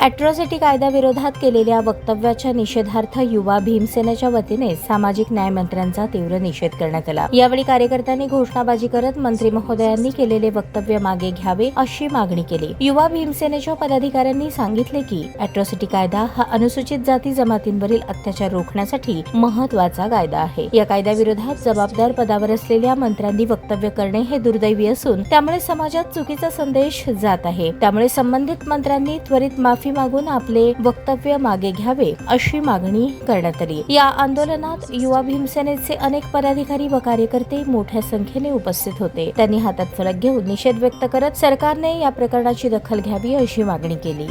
Atrocity कायद्याविरोधात केलेल्या वक्तव्याच्या निषेधार्थ युवा भीमसेनेच्या वतीने सामाजिक न्याय मंत्र्यांचा तीव्र निषेध करण्यात आला। यावेळी कार्यकर्त्यांनी घोषणाबाजी करत मंत्री महोदयांनी केलेले वक्तव्य मागे घ्यावे अशी मागणी केली। युवा भीमसेनेच्या पदाधिकाऱ्यांनी सांगितले की अॅट्रॉसिटी कायदा हा अनुसूचित जाती जमातींवरील अत्याचार रोखण्यासाठी महत्त्वाचा कायदा आहे। या कायद्याविरोधात जबाबदार पदावर असलेल्या मंत्र्यांनी वक्तव्य करणे हे दुर्दैवी असून त्यामुळे समाजात चुकीचा संदेश जात आहे। त्यामुळे संबंधित मंत्र्यांनी त्वरित माफी मागून आपले वक्तव्य मागे घ्यावे अशी मागणी करण्यात आली। या आंदोलनात युवा भीमसेनेचे अनेक पदाधिकारी व कार्यकर्ते मोठ्या संख्येने उपस्थित होते। त्यांनी हातात फलक घेऊन निषेध व्यक्त करत सरकारने या प्रकरणाची दखल घ्यावी अशी मागणी केली।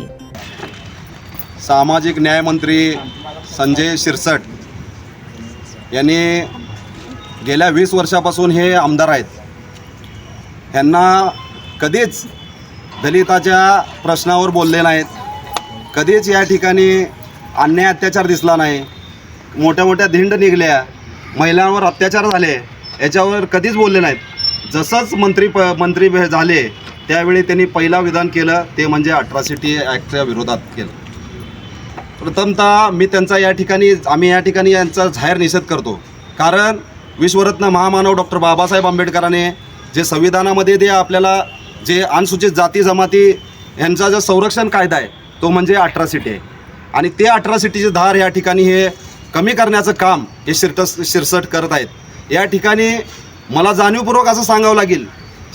सामाजिक न्याय मंत्री संजय शिरसाट यांनी गेल्या 20 वर्षापासून हे आमदार आहेत। यांना कधीच दलिताच्या प्रश्नावर बोलले नाहीत, कधीच या ठिकाणी अन्याय अत्याचार दिसला नाही। मोठ्या मोठ्या धिंड निघल्या, महिलांवर अत्याचार झाले, याच्यावर कधीच बोलले नाहीत। जसंच मंत्री झाले त्यावेळी त्यांनी पहिला विधान केलं ते म्हणजे अॅट्रॉसिटी ॲक्टच्या विरोधात केलं। प्रथमतः आम्ही या ठिकाणी यांचा जाहीर निषेध करतो, कारण विश्वरत्न महामानव डॉक्टर बाबासाहेब आंबेडकरांनी जे संविधानामध्ये जे आपल्याला जे अनुसूचित जाती जमाती यांचा जो संरक्षण कायदा आहे तो म्हणजे अॅट्रॉसिटी आहे, आणि ते अॅट्रॉसिटीचे धार या ठिकाणी हे कमी करण्याचं काम हे शिरसाट करत आहेत। या ठिकाणी मला जाणीवपूर्वक असं सांगावं लागेल,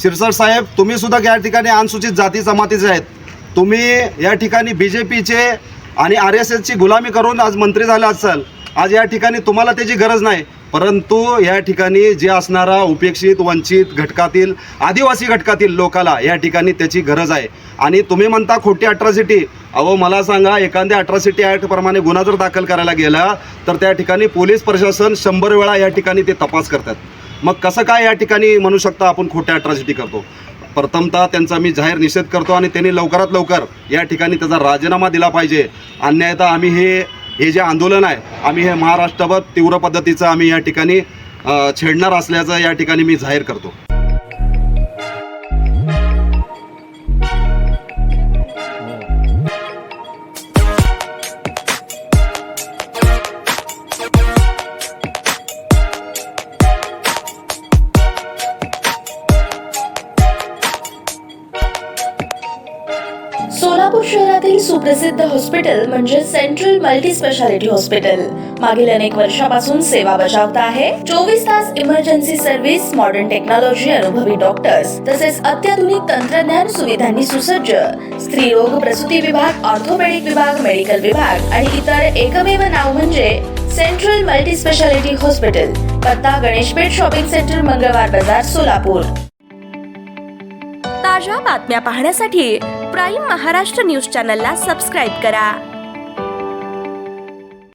शिरसाट साहेब तुम्हीसुद्धा या ठिकाणी अनुसूचित जाती जमातीचे आहेत। तुम्ही या ठिकाणी BJPचे आणि RSSची गुलामी करून आज मंत्री झाले असाल। आज या ठिकाणी तुम्हाला त्याची गरज नाही, परंतु या ठिकाणी जे असणारा उपेक्षित वंचित घटकातील आदिवासी घटकातील लोकाला या ठिकाणी त्याची गरज आहे। आणि तुम्ही म्हणता खोटी अॅट्रॉसिटी, अहो मला सांगा, एखाद्या अॅट्रॉसिटी ॲक्टप्रमाणे गुन्हा जर दाखल करायला गेला तर त्या ठिकाणी पोलीस प्रशासन 100 वेळा या ठिकाणी ते तपास करतात। मग कसं काय या ठिकाणी म्हणू शकता आपण खोट्या अॅट्रॉसिटी करतो? प्रथमतः त्यांचा मी जाहीर निषेध करतो आणि त्यांनी लवकरात लवकर या ठिकाणी त्याचा राजीनामा दिला पाहिजे। अन्यथा आम्ही हे जे आंदोलन आहे आम्ही हे महाराष्ट्रभर तीव्र पद्धतीचं आम्ही या ठिकाणी छेडणार असल्याचं या ठिकाणी मी जाहीर करतो। सोलापूर शहरातील सुप्रसिद्ध हॉस्पिटल म्हणजे सेंट्रल मल्टी स्पेशालिटी हॉस्पिटल मागील अनेक वर्षापासून सेवा बजावत आहे। 24 तास इमर्जन्सी सर्व्हिस, मॉडर्न टेक्नॉलॉजी, अनुभवी डॉक्टर्स तसेच अत्याधुनिक तंत्रज्ञान सुविधांनी सुसज्ज स्त्रीरोग प्रसूती विभाग, ऑर्थोपेडिक विभाग, मेडिकल विभाग आणि इतर एकमेव नाव म्हणजे सेंट्रल मल्टी स्पेशालिटी हॉस्पिटल। पत्ता गणेशपेठ शॉपिंग सेंटर, मंगळवार बाजार, सोलापूर। ताज्या बातम्या पाहण्यासाठी प्राईम महाराष्ट्र न्यूज चॅनलला सबस्क्राईब करा।